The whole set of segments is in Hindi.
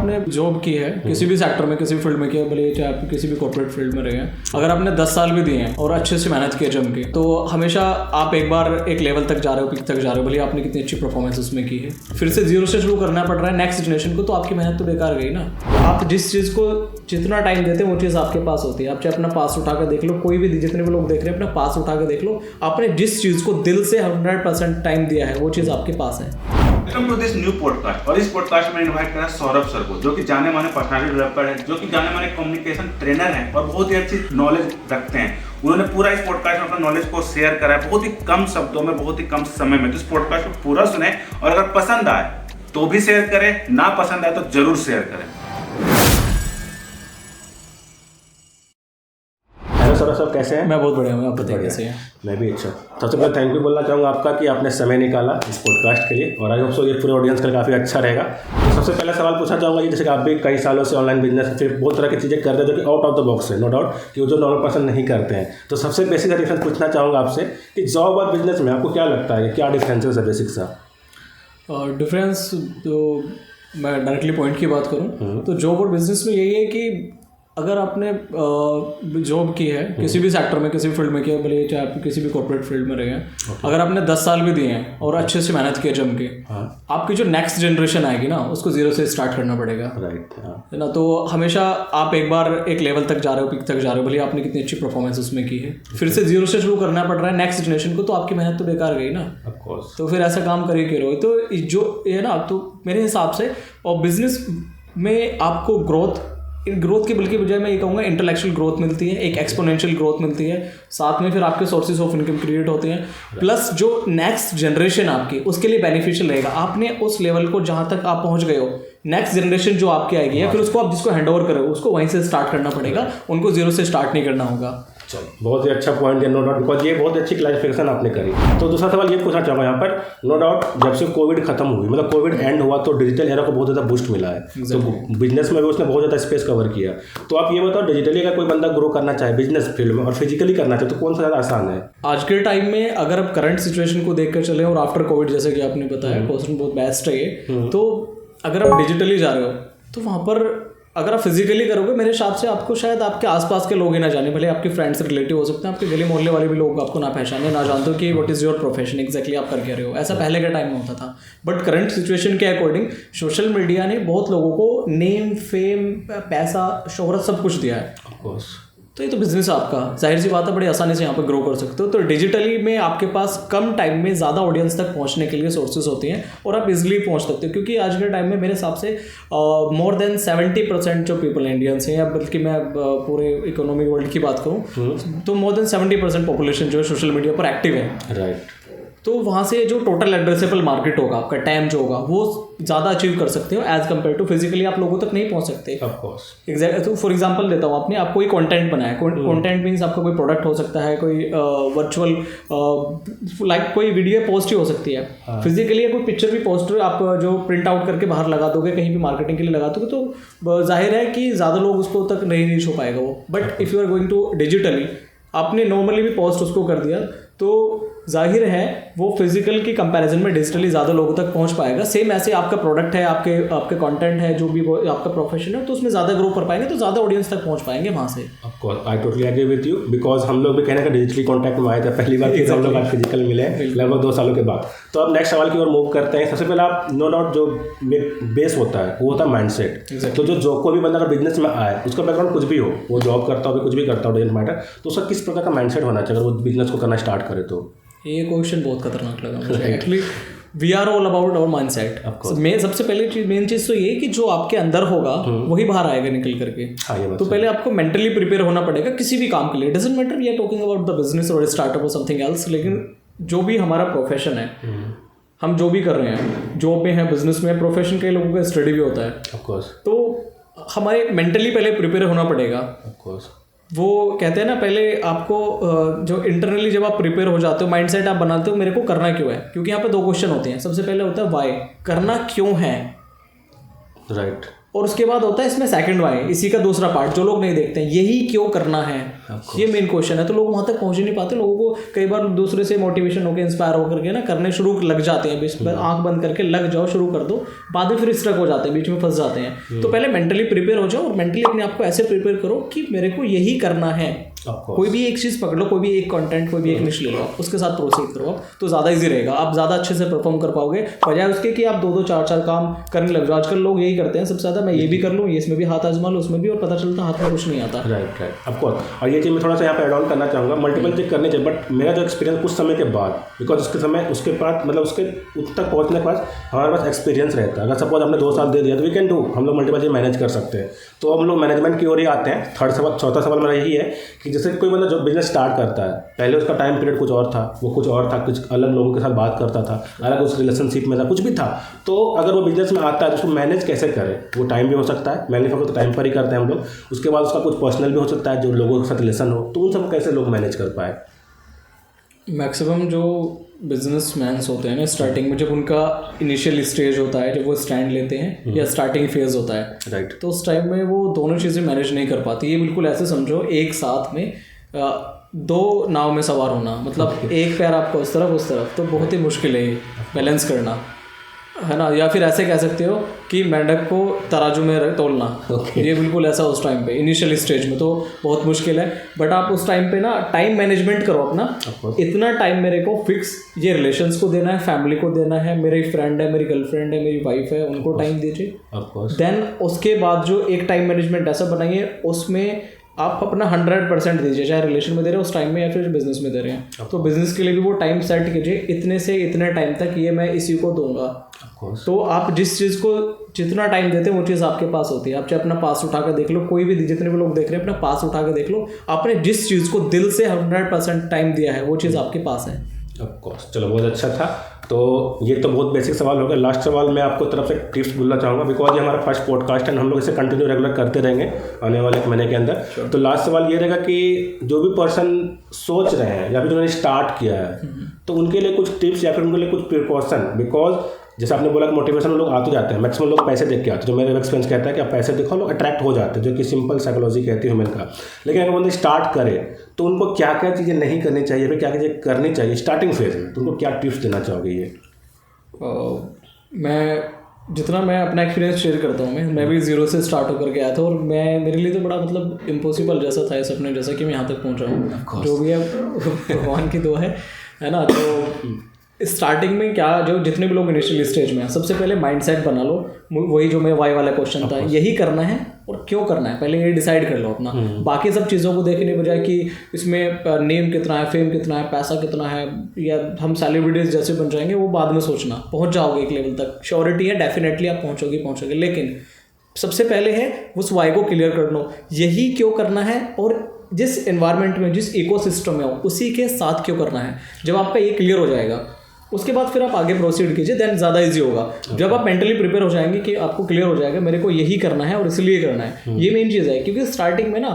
आपने जॉब की है किसी भी सेक्टर में, किसी भी फील्ड में किया, भले चाहे आप किसी भी कॉर्पोरेट फील्ड में रहे हैं, अगर आपने 10 साल भी दिए हैं और अच्छे से मेहनत किए जम के, तो हमेशा आप एक बार एक लेवल तक जा रहे हो, पीक तक जा रहे हो, भले आपने कितनी अच्छी परफॉर्मेंस उसमें की है, फिर से जीरो से शुरू करना पड़ रहा है नेक्स्ट जनरेशन को, तो आपकी मेहनत तो बेकार गई ना। आप जिस चीज़ को जितना टाइम देते हैं वो चीज़ आपके पास होती है। आप चाहे अपना पास उठा कर देख लो, कोई भी जितने भी लोग देख रहे हैं अपना पास उठा कर देख लो, आपने जिस चीज़ को दिल से 100% टाइम दिया है वो चीज़ आपके पास है। Welcome to this new podcast. और इस पॉडकास्ट में इनवाइट करा सौरभ सर को, जो कि जाने माने पर्सनालिटी डेवलपर है, जो कि जाने माने कम्युनिकेशन ट्रेनर है और बहुत ही अच्छी नॉलेज रखते हैं। उन्होंने पूरा इस पॉडकास्ट में अपना नॉलेज को शेयर करा है बहुत ही कम शब्दों में, बहुत ही कम समय में। तो इस पॉडकास्ट को पूरा सुने और अगर पसंद आए तो भी शेयर करें, ना पसंद आए तो जरूर शेयर करें। हेलो सर, सब कैसे हैं? मैं बहुत बढ़िया हूँ, आप बताइए कैसे हैं? मैं भी अच्छा। सबसे पहले थैंक यू बोलना चाहूँगा आपका कि आपने समय निकाला इस पॉडकास्ट के लिए, और आई होप सो ये पूरे ऑडियंस के लिए काफ़ी अच्छा रहेगा। तो सबसे पहले सवाल पूछना चाहूँगा कि जैसे कि आप भी कई सालों से ऑनलाइन बिजनेस फिर बहुत तरह की चीज़ें करते हैं जो कि आउट ऑफ द बॉक्स है, नो डाउट कि वो जो नॉर्मल पर्सन नहीं करते हैं। तो सबसे बेसिक डिफरेंस पूछना चाहूँगा आपसे कि जॉब और बिजनेस में आपको क्या लगता है, क्या डिफरेंसेस है बेसिक सा? डिफरेंस तो मैं डायरेक्टली पॉइंट की बात करूं तो जॉब और बिजनेस में यही है कि अगर आपने जॉब की है किसी भी सेक्टर में, किसी भी फील्ड में किया, भले चाहे आप किसी भी कॉर्पोरेट फील्ड में रहे हैं, अगर आपने 10 साल भी दिए हैं और अच्छे से मेहनत किया जम के, आपकी जो नेक्स्ट जनरेशन आएगी ना उसको जीरो से स्टार्ट करना पड़ेगा, राइट है ना। तो हमेशा आप एक बार एक लेवल तक जा रहे हो, पीक तक जा रहे हो, भले आपने कितनी अच्छी परफॉर्मेंस उसमें की है, फिर से जीरो से शुरू करना पड़ रहा है नेक्स्ट जनरेशन को, तो आपकी मेहनत तो बेकार गई ना। तो फिर ऐसा काम करिए क्यों रहो। तो जो ये ना, तो मेरे हिसाब से और बिजनेस में आपको ग्रोथ के बल्कि बजाय मैं ये कहूँगा इंटेलेक्चुअल ग्रोथ मिलती है, एक एक्सपोनेंशियल ग्रोथ मिलती है, साथ में फिर आपके सोर्सेज ऑफ इनकम क्रिएट होते हैं, प्लस जो नेक्स्ट जनरेशन आपकी उसके लिए बेनिफिशियल रहेगा। आपने उस लेवल को जहाँ तक आप पहुँच गए हो, नेक्स्ट जनरेशन जो आपकी आएगी या फिर उसको आप जिसको हैंड ओवर करो उसको वहीं से स्टार्ट करना पड़ेगा, उनको जीरो से स्टार्ट नहीं करना होगा। बहुत ही अच्छा पॉइंट है, नो डाउट, बिकॉज ये बहुत अच्छी क्लैरिफिकेशन आपने करी। तो दूसरा सवाल ये पूछना चाहूँगा यहाँ पर, नो डाउट जब से कोविड खत्म हुई, मतलब कोविड एंड हुआ तो डिजिटल एरा को बहुत ज़्यादा बूस्ट मिला है, तो बिजनेस में भी उसने बहुत ज़्यादा स्पेस कवर किया। तो आप ये बताओ, डिजिटली अगर कोई बंदा ग्रो करना चाहे बिजनेस फील्ड में और फिजिकली करना चाहे तो कौन सा ज़्यादा आसान है आज के टाइम में? अगर आप करंट सिचुएशन को देख कर चले और आफ्टर कोविड, जैसे कि आपने बताया क्वेश्चन बहुत बेस्ट है ये, तो अगर आप डिजिटली जा रहे हो तो वहाँ पर अगर आप फिजिकली करोगे, मेरे हिसाब से आपको शायद आपके आसपास के लोग ही ना जाने, भले आपके फ्रेंड्स रिलेटिव हो सकते हैं, आपके गली मोहल्ले वाले भी लोग आपको ना पहचाने, ना जानते हो कि what is your profession exactly आप कर क्या रहे हो। ऐसा पहले के टाइम में होता था, बट करंट सिचुएशन के अकॉर्डिंग सोशल मीडिया ने बहुत लोगों को नेम, फेम, पैसा, शोहरत सब कुछ दिया है। ऑफकोर्स, तो ये तो बिजनेस है आपका, जाहिर सी बात है, बड़ी आसानी से यहाँ पर ग्रो कर सकते हो। तो डिजिटली में आपके पास कम टाइम में ज़्यादा ऑडियंस तक पहुँचने के लिए सोर्सेज होती हैं और आप इजीली पहुँच सकते हो, क्योंकि आज के टाइम में मेरे हिसाब से मोर देन 70% जो पीपल इंडियंस हैं, या बल्कि मैं पूरे इकोनॉमिक वर्ल्ड की बात करूँ तो मोर देन 70% पॉपुलेशन जो है सोशल मीडिया पर एक्टिव है, राइट। तो वहाँ से जो टोटल एड्रेसेबल मार्केट होगा, आपका टाइम जो होगा वो ज़्यादा अचीव कर सकते हो एज कम्पेयर टू फिजिकली आप लोगों तक नहीं पहुँच सकते। Of course, exact. तो फॉर एग्जांपल देता हूँ, आपने कोई कंटेंट बनाया, कंटेंट मीन्स आपका कोई प्रोडक्ट हो सकता है, कोई वर्चुअल लाइक कोई वीडियो पोस्ट ही हो सकती है, फिजिकली कोई पिक्चर भी पोस्टर आप जो प्रिंट आउट करके बाहर लगा दोगे, कहीं भी मार्केटिंग के लिए लगा दोगे, तो जाहिर है कि ज़्यादा लोग उसको तक नहीं रीच हो पाएगा वो। But if you are going to digitally, आपने नॉर्मली भी पोस्ट उसको कर दिया, तो जाहिर है वो फिजिकल की कंपैरिजन में डिजिटली ज़्यादा लोगों तक पहुंच पाएगा। सेम ऐसे आपका प्रोडक्ट है, आपके कंटेंट है, जो भी वो आपका प्रोफेशन है, तो उसमें ज़्यादा ग्रो कर पाएंगे, तो ज़्यादा ऑडियंस तक पहुंच पाएंगे वहाँ से। Of course, I totally agree with you, because हम लोग भी कहने का डिजिटली कॉन्टैक्ट में आए थे पहली बार, हम लोग आज फिजिकल मिले लगभग 2 सालों के बाद। तो अब नेक्स्ट सवाल की ओर मूव करते हैं। सबसे पहले आप, नो डाउट जो बेस होता है वो होता है माइंडसेट। तो जो कोई भी बंदा अगर बिजनेस में आए, उसका बैकग्राउंड कुछ भी हो, वो जॉब करता हो, कुछ भी करता हो, डजंट मैटर, तो उसका किस प्रकार का माइंडसेट होना चाहिए अगर वो बिजनेस को करना स्टार्ट करे? तो ये क्वेश्चन बहुत खतरनाक लगा मुझे actually. We are all about our mindset. मैं सबसे पहले मेन चीज़ तो ये कि जो आपके अंदर होगा वही बाहर आएगा निकल करके। तो पहले आपको मेंटली प्रिपेयर होना पड़ेगा किसी भी काम के लिए। Doesn't matter we are talking about the business और स्टार्टअप और समथिंग एल्स, लेकिन जो भी हमारा प्रोफेशन है, हम जो भी कर रहे हैं, जॉब में है, बिजनेस में है, प्रोफेशन कई लोगों का स्टडी भी होता है, ऑफकोर्स, तो हमारे मेंटली पहले प्रिपेयर होना पड़ेगा, ऑफकोर्स। वो कहते हैं ना, पहले आपको जो इंटरनली जब आप प्रिपेयर हो जाते हो, माइंडसेट आप बनाते हो, मेरे को करना क्यों है, क्योंकि यहाँ पे 2 क्वेश्चन होते हैं। सबसे पहले होता है वाई, करना क्यों है, राइट। और उसके बाद होता है इसमें सेकंड वाई, इसी का दूसरा पार्ट जो लोग नहीं देखते हैं, यही क्यों करना है, ये मेन क्वेश्चन है। तो लोग वहाँ तक पहुँच ही नहीं पाते। लोगों को कई बार दूसरे से मोटिवेशन होकर इंस्पायर होकर के ना करने शुरू लग जाते हैं, बीच में आंख बंद करके लग जाओ, शुरू कर दो, बाद में फिर स्ट्रक हो जाते हैं, बीच में फंस जाते हैं। तो पहले मेंटली प्रिपेयर हो जाओ और मेंटली अपने आप को ऐसे प्रिपेयर करो कि मेरे को यही करना है। कोई भी एक चीज़ पकड़ लो, कोई भी एक कंटेंट, कोई भी एक निश ले लो, उसके साथ प्रोसीड करो आप, तो ज़्यादा इजी रहेगा। आप ज़्यादा अच्छे से परफॉर्म कर पाओगे, बजाय उसके कि आप 2-2 4-4 काम करने लग जाओ। आजकल लोग यही करते हैं सबसे ज़्यादा, मैं ये भी कर लूँ, ये इसमें भी हाथ आजमा लूँ, उसमें भी, और पता चलता हाथ में कुछ नहीं आता। Right of course. और ये चीज़ मैं थोड़ा सा यहाँ पे एड ऑन करना चाहूँगा, मल्टीपल चीज़ करनी चाहिए, बट मेरा जो एक्सपीरियंस कुछ समय के बाद, बिकॉज उसके बाद मतलब उसके तक पहुँचने के बाद हमारे पास एक्सपीरियंस रहता है। अगर सपोज हमने 2 साल दे दिया तो वी कैन डू, हम लोग मल्टीपल चीज़ मैनेज कर सकते हैं। तो हम लोग मैनेजमेंट की ओर ही आते हैं। चौथा सवाल मेरा यही है कि जैसे कोई मतलब जो बिजनेस स्टार्ट करता है, पहले उसका टाइम पीरियड कुछ और था, वो कुछ और था, कुछ अलग लोगों के साथ बात करता था, अलग उस रिलेशनशिप में था, कुछ भी था। तो अगर वो बिजनेस में आता है तो उसको मैनेज कैसे करे? वो टाइम भी हो सकता है, मैनेज तो टाइम पर ही करते हैं हम लोग। उसके बाद उसका कुछ पर्सनल भी हो सकता है, जो लोगों के साथ रिलेशन हो, तो उन सब कैसे लोग मैनेज कर पाए? मैक्सिमम जो बिजनेसमैन्स होते हैं ना, स्टार्टिंग में जब उनका इनिशियल स्टेज होता है, जब वो स्टैंड लेते हैं या स्टार्टिंग फेज होता है, राइट, तो उस टाइम में वो दोनों चीज़ें मैनेज नहीं कर पाती। ये बिल्कुल ऐसे समझो, एक साथ में 2 नाव में सवार होना, मतलब एक पैर आपको उस तरफ, तो बहुत ही मुश्किल है बैलेंस करना, है ना। या फिर ऐसे कह सकते हो कि मेंढक को तराजू में तोलना, ये बिल्कुल ऐसा उस टाइम पे इनिशियल स्टेज में तो बहुत मुश्किल है। बट आप उस टाइम पे ना टाइम मैनेजमेंट करो अपना, इतना टाइम मेरे को फिक्स ये रिलेशंस को देना है, फैमिली को देना है, मेरी फ्रेंड है, मेरी गर्लफ्रेंड है, मेरी वाइफ है, उनको टाइम दीजिए। देन उसके बाद जो एक टाइम मैनेजमेंट ऐसा बनाइए, उसमें आप अपना 100% दीजिए, चाहे रिलेशन में दे रहे हो उस टाइम में या फिर बिजनेस में दे रहे हैं। तो बिजनेस के लिए भी वो टाइम सेट कीजिए, इतने से इतने टाइम तक ये मैं इसी को दूंगा। तो आप जिस चीज़ को जितना टाइम देते हैं वो चीज़ आपके पास होती है। आप चाहे अपना पास उठा कर देख लो, कोई भी जितने भी लोग देख रहे हैं अपना पास उठा कर देख लो, आपने जिस चीज़ को दिल से 100% टाइम दिया है वो चीज़ आपके पास है। ऑफकोर्स, चलो बहुत अच्छा था। तो ये तो बहुत बेसिक सवाल हो गया। लास्ट सवाल मैं आपको तरफ से टिप्स बोलना चाहूँगा, बिकॉज ये हमारा फर्स्ट पॉडकास्ट है, हम लोग इसे कंटिन्यू रेगुलर करते रहेंगे आने वाले 1 महीने के अंदर। तो लास्ट सवाल ये रहेगा कि जो भी पर्सन सोच रहे हैं या फिर उन्होंने स्टार्ट किया है, तो उनके लिए कुछ टिप्स या फिर उनके लिए कुछ प्रिकॉशन, बिकॉज जैसे आपने बोला कि मोटिवेशन लोग आते जाते हैं, मैक्सिमम लोग पैसे देख के आते हैं, जो मेरा एक्सपीरियंस कहता है कि आप पैसे देखो लोग अट्रैक्ट हो जाते हैं, जो कि सिंपल साइकोलॉजी कहती है ह्यूमन का। लेकिन अगर बंदे स्टार्ट करे तो उनको क्या क्या चीज़ें नहीं करनी चाहिए, फिर क्या क्या चीज़ें करनी चाहिए स्टार्टिंग फेज में, तो उनको क्या टिप्स देना चाहोगे? ये मैं जितना मैं अपना एक्सपीरियंस शेयर करता हूँ, मैं भी 0 से स्टार्ट होकर के आया था, और मेरे लिए तो बड़ा मतलब इम्पॉसिबल जैसा था ये सपने, जैसा कि मैं यहाँ तक पहुँच रहा हूँ, जो भी है भगवान की दुआ है ना। तो स्टार्टिंग में क्या, जो जितने भी लोग इनिशियल स्टेज में हैं, सबसे पहले माइंडसेट बना लो। वही जो मेरा वाई वाला क्वेश्चन था, यही करना है और क्यों करना है, पहले ये डिसाइड कर लो अपना। बाकी सब चीज़ों को देखने बजाय कि इसमें नेम कितना है, फेम कितना है, पैसा कितना है, या हम सेलिब्रिटीज जैसे बन जाएंगे, वो बाद में सोचना। पहुंच जाओगे एक लेवल तक, श्योरिटी है, डेफिनेटली आप पहुंचोगे, लेकिन सबसे पहले है उस वाई को क्लियर कर लो, यही क्यों करना है, और जिस एनवायरनमेंट में, जिस इकोसिस्टम में हो उसी के साथ क्यों करना है। जब आपका ये क्लियर हो जाएगा, उसके बाद फिर आप आगे प्रोसीड कीजिए, देन ज़्यादा इजी होगा। जब आप मेंटली प्रिपेयर हो जाएंगे कि आपको क्लियर हो जाएगा मेरे को यही करना है और इसलिए करना है, ये मेन चीज़ है। क्योंकि स्टार्टिंग में ना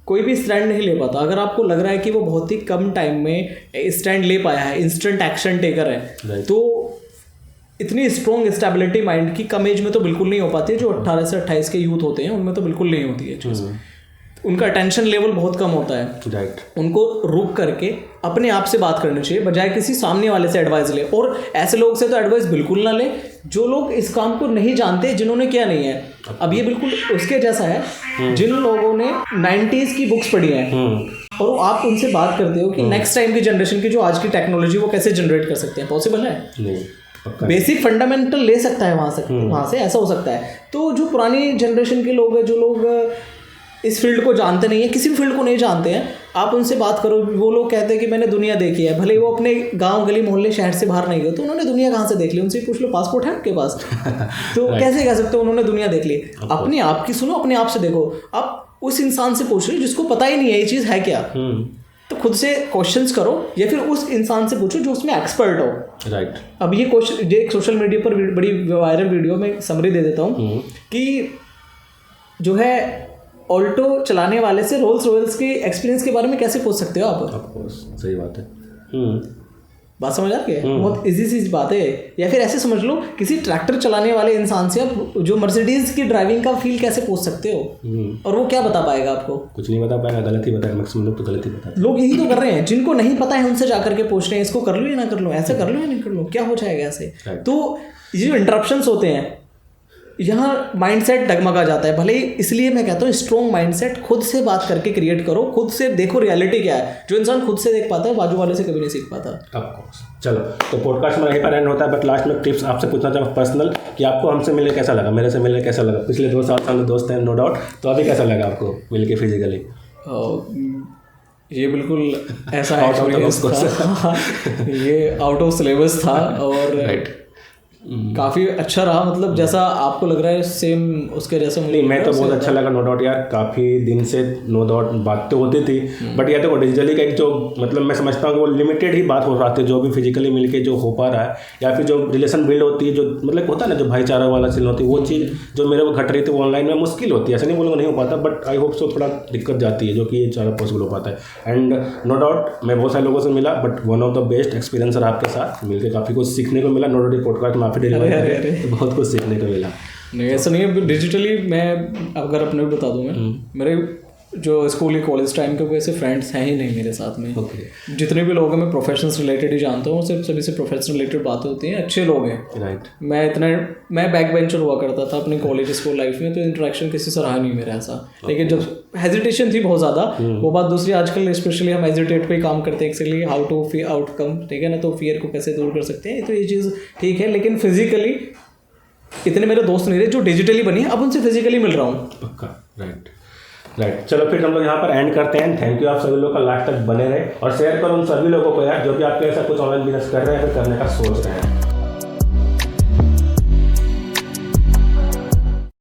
कोई भी स्टैंड नहीं ले पाता। अगर आपको लग रहा है कि वो बहुत ही कम टाइम में स्टैंड ले पाया है, इंस्टेंट एक्शन टेकर है, तो इतनी स्ट्रॉन्ग स्टेबिलिटी माइंड की कम एज में तो बिल्कुल नहीं हो पाती है। जो 18 से 28 के यूथ होते हैं उनमें तो बिल्कुल नहीं होती है चीज़। उनका अटेंशन लेवल बहुत कम होता है, राइट। उनको रुक करके अपने आप से बात करनी चाहिए, बजाय किसी सामने वाले से एडवाइस ले। और ऐसे लोग से तो एडवाइस बिल्कुल ना ले जो लोग इस काम को नहीं जानते, जिन्होंने किया नहीं है। अब ये बिल्कुल उसके जैसा है, जिन लोगों ने 90s की बुक्स पढ़ी हैं और आप उनसे बात करते हो कि नेक्स्ट टाइम की जनरेशन की जो आज की टेक्नोलॉजी वो कैसे जनरेट कर सकते हैं, पॉसिबल है? नहीं, बेसिक फंडामेंटल ले सकता है वहाँ से ऐसा हो सकता है। तो जो पुरानी जनरेशन के लोग हैं, जो लोग इस फील्ड को जानते नहीं है, किसी भी फील्ड को नहीं जानते हैं, आप उनसे बात करो। वो लोग कहते हैं कि मैंने दुनिया देखी है, भले वो अपने गांव गली मोहल्ले शहर से बाहर नहीं गए, तो उन्होंने दुनिया कहाँ से देख ली? उनसे पूछ लो, पासपोर्ट है उनके पास? तो कैसे कह सकते हो उन्होंने दुनिया देख ली? अपने आप की सुनो, अपने आप से देखो। आप उस इंसान से पूछ रहे जिसको पता ही नहीं है ये चीज़ है क्या, तो खुद से क्वेश्चंस करो, या फिर उस इंसान से पूछो जो उसमें एक्सपर्ट हो। राइट। अब ये क्वेश्चन एक सोशल मीडिया पर बड़ी वायरल वीडियो में समरी दे देता हूँ कि जो है ऑल्टो चलाने वाले से रोल्स रॉयल्स के एक्सपीरियंस के बारे में कैसे पूछ सकते हो आप? ऑफ कोर्स, सही बात है। बात समझ आ रही है? बहुत इजी सी बात है। या फिर ऐसे समझ लो किसी ट्रैक्टर चलाने वाले इंसान से आप जो मर्सिडीज की ड्राइविंग का फील कैसे पूछ सकते हो, और वो क्या बता पाएगा आपको? कुछ नहीं बता पाएगा, गलत ही बताएगा। मैक्सिमम लोग तो गलत ही बताते हैं। लोग यही तो कर रहे हैं, जिनको नहीं पता है उनसे जाकर के पूछ रहे हैं इसको कर लो या ना कर लो, ऐसे कर लो या नहीं कर लो, क्या हो जाएगा ऐसे। तो ये जो इंटरप्शंस होते हैं यहाँ माइंडसेट डगमगा जाता है। भले ही इसलिए मैं कहता हूँ स्ट्रॉन्ग माइंडसेट खुद से बात करके क्रिएट करो, खुद से देखो रियलिटी क्या है। जो इंसान खुद से देख पाता है बाजू वाले से कभी नहीं सीख पाता। ऑफकोर्स। चलो तो पॉडकास्ट में यहीं पर एंड होता है, बट लास्ट में टिप्स आपसे पूछना चाहूँ पर्सनल कि आपको हमसे मिले कैसा लगा, मेरे से मिले कैसा लगा। पिछले 2 साल से हम लोग दोस्त हैं नो डाउट, तो अभी कैसा लगा आपको मिल के फिजिकली? ये बिल्कुल ऐसा एक्सपीरियंस था ये आउट ऑफ सिलेबस था और काफ़ी अच्छा रहा। मतलब जैसा आपको लग रहा है सेम उसके जैसे नहीं, मैं तो बहुत अच्छा लगा नो डाउट यार। काफ़ी दिन से नो डाउट बात तो होती थी, बट यह देखो डिजिटली का एक जो मतलब मैं समझता हूँ कि वो लिमिटेड ही बात हो रही थी। जो भी फिजिकली मिलके जो हो पा रहा है या फिर जो रिलेशन बिल्ड होती है, जो मतलब होता है ना जो भाईचारा वाला सीन होती है, वो चीज़ जो मेरे को घट रही थी वो ऑनलाइन में मुश्किल होती है। ऐसे नहीं बोलूँगा नहीं हो पाता, बट आई होप सो थोड़ा दिक्कत जाती है, जो कि ये ज़्यादा पॉसिबल हो पाता है। एंड नो डाउट मैं बहुत सारे लोगों से मिला, but one of the best experience रहा आपके साथ मिलकर। काफ़ी कुछ सीखने को मिला। नो डाउट पॉडकास्ट में आप डिलीवर तो बहुत कुछ सीखने को मिला। नहीं ऐसा नहीं है। डिजिटली मैं अगर अपने भी बता दूँ, मैं मेरे जो स्कूल या कॉलेज टाइम के वैसे फ्रेंड्स हैं ही नहीं मेरे साथ में। जितने भी लोग हैं मैं प्रोफेशंस रिलेटेड ही जानता हूँ, सिर्फ सभी से प्रोफेशनल रिलेटेड बातें होती हैं, अच्छे लोग हैं। राइट। मैं बैक बेंचर हुआ करता था अपनी कॉलेज स्कूल लाइफ में, तो इंटरेक्शन किसी से रहा नहीं मेरा ऐसा। लेकिन जब हेजिटेशन थी बहुत ज़्यादा, वो बात दूसरी। आजकल स्पेशली हम हेजिटेट पे काम करते हैं एक्चुअली हाउ टू आउटकम, ठीक है ना, तो फियर को कैसे दूर कर सकते हैं, तो ये चीज़ ठीक है। लेकिन फिजिकली इतने मेरे दोस्त नहीं रहे जो डिजिटली बनी है, अब उनसे फिजिकली मिल रहा हूँ पक्का। राइट। चलो फिर हम लोग यहाँ पर एंड करते हैं। थैंक यू आप सभी लोग का लास्ट तक बने रहे और शेयर करो उन सभी लोगों को यार जो भी आपके ऐसा कुछ ऑनलाइन बिजनेस कर रहे हैं फिर करने का सोच रहे हैं।